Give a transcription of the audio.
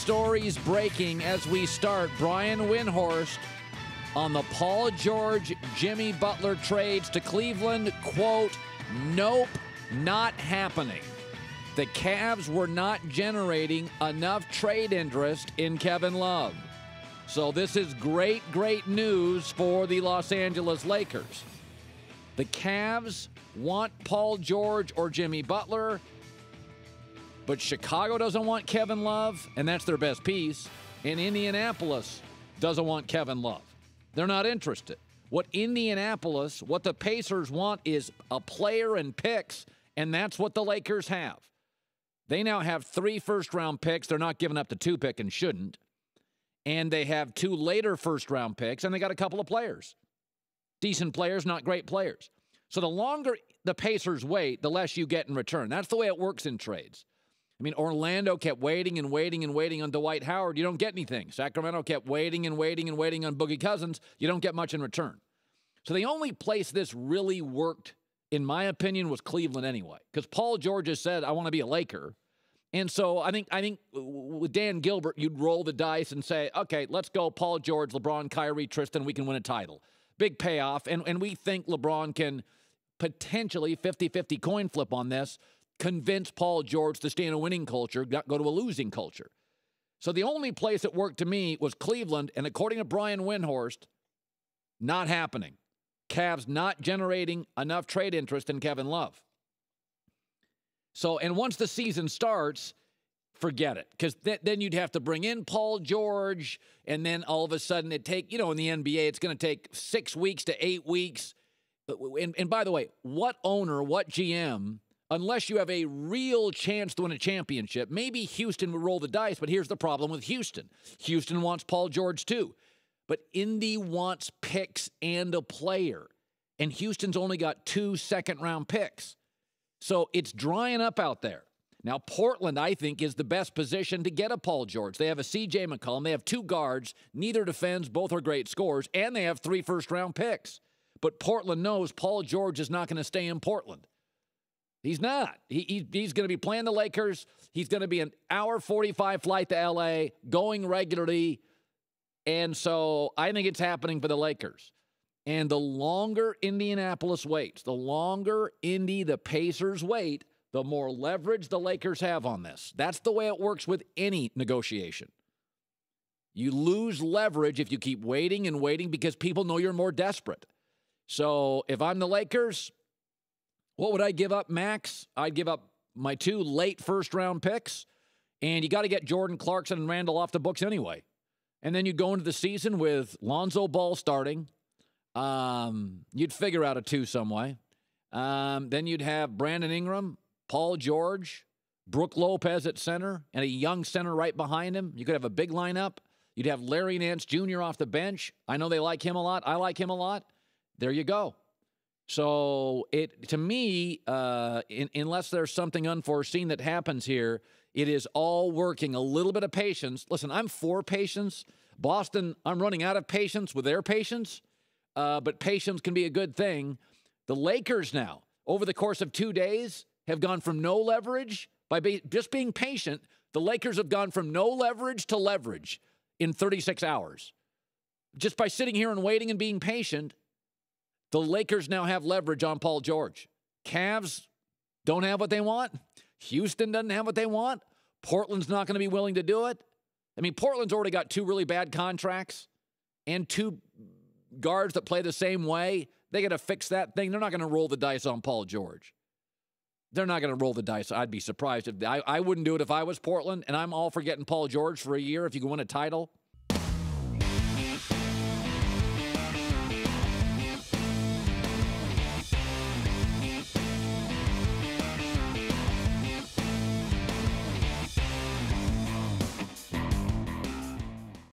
Stories breaking as we start. Brian Windhorst on the Paul George, Jimmy Butler trades to Cleveland. Quote, nope, not happening. The Cavs were not generating enough trade interest in Kevin Love. So this is great, great news for the Los Angeles Lakers. The Cavs want Paul George or Jimmy Butler, but Chicago doesn't want Kevin Love, and that's their best piece. And Indianapolis doesn't want Kevin Love. They're not interested. What the Pacers want is a player and picks, and that's what the Lakers have. They now have 3 first-round picks. They're not giving up the 2 pick and shouldn't. And they have 2 later first-round picks, and they got a couple of players. Decent players, not great players. So the longer the Pacers wait, the less you get in return. That's the way it works in trades. I mean, Orlando kept waiting and waiting and waiting on Dwight Howard. You don't get anything. Sacramento kept waiting and waiting and waiting on Boogie Cousins. You don't get much in return. So the only place this really worked, in my opinion, was Cleveland anyway, because Paul George has said, I want to be a Laker. And so I think with Dan Gilbert, you'd roll the dice and say, okay, let's go Paul George, LeBron, Kyrie, Tristan, we can win a title. Big payoff, and we think LeBron can potentially 50-50 coin flip on this, convince Paul George to stay in a winning culture, not go to a losing culture. So the only place that worked to me was Cleveland, and according to Brian Windhorst, not happening. Cavs not generating enough trade interest in Kevin Love. So, and once the season starts, forget it. Because then you'd have to bring in Paul George, and then all of a sudden in the NBA, it's going to take 6 weeks to 8 weeks. And by the way, what owner, what GM, unless you have a real chance to win a championship, maybe Houston would roll the dice, but here's the problem with Houston. Houston wants Paul George too. But Indy wants picks and a player. And Houston's only got 2 second-round picks. So it's drying up out there. Now, Portland, I think, is the best position to get a Paul George. They have a C.J. McCollum. They have 2 guards. Neither defends. Both are great scorers. And they have 3 first-round picks. But Portland knows Paul George is not going to stay in Portland. He's not. He's going to be playing the Lakers. He's going to be an hour 45 flight to L.A., going regularly. And so I think it's happening for the Lakers. And the longer Indianapolis waits, the longer the Pacers wait, the more leverage the Lakers have on this. That's the way it works with any negotiation. You lose leverage if you keep waiting and waiting because people know you're more desperate. So if I'm the Lakers, what would I give up, max? I'd give up my 2 late first-round picks, and you got to get Jordan Clarkson and Randall off the books anyway. And then you go into the season with Lonzo Ball starting. You'd figure out a 2 some way. Then you'd have Brandon Ingram, Paul George, Brook Lopez at center, and a young center right behind him. You could have a big lineup. You'd have Larry Nance Jr. off the bench. I know they like him a lot. I like him a lot. There you go. So to me, unless there's something unforeseen that happens here, it is all working. A little bit of patience. Listen, I'm for patience. Boston, I'm running out of patience with their patience, but patience can be a good thing. The Lakers now, over the course of 2 days, have gone from no leverage by just being patient. The Lakers have gone from no leverage to leverage in 36 hours. Just by sitting here and waiting and being patient, the Lakers now have leverage on Paul George. Cavs don't have what they want. Houston doesn't have what they want. Portland's not going to be willing to do it. I mean, Portland's already got 2 really bad contracts and 2 guards that play the same way. They got to fix that thing. They're not going to roll the dice on Paul George. They're not going to roll the dice. I'd be surprised if I wouldn't do it if I was Portland, and I'm all for getting Paul George for a year if you can win a title.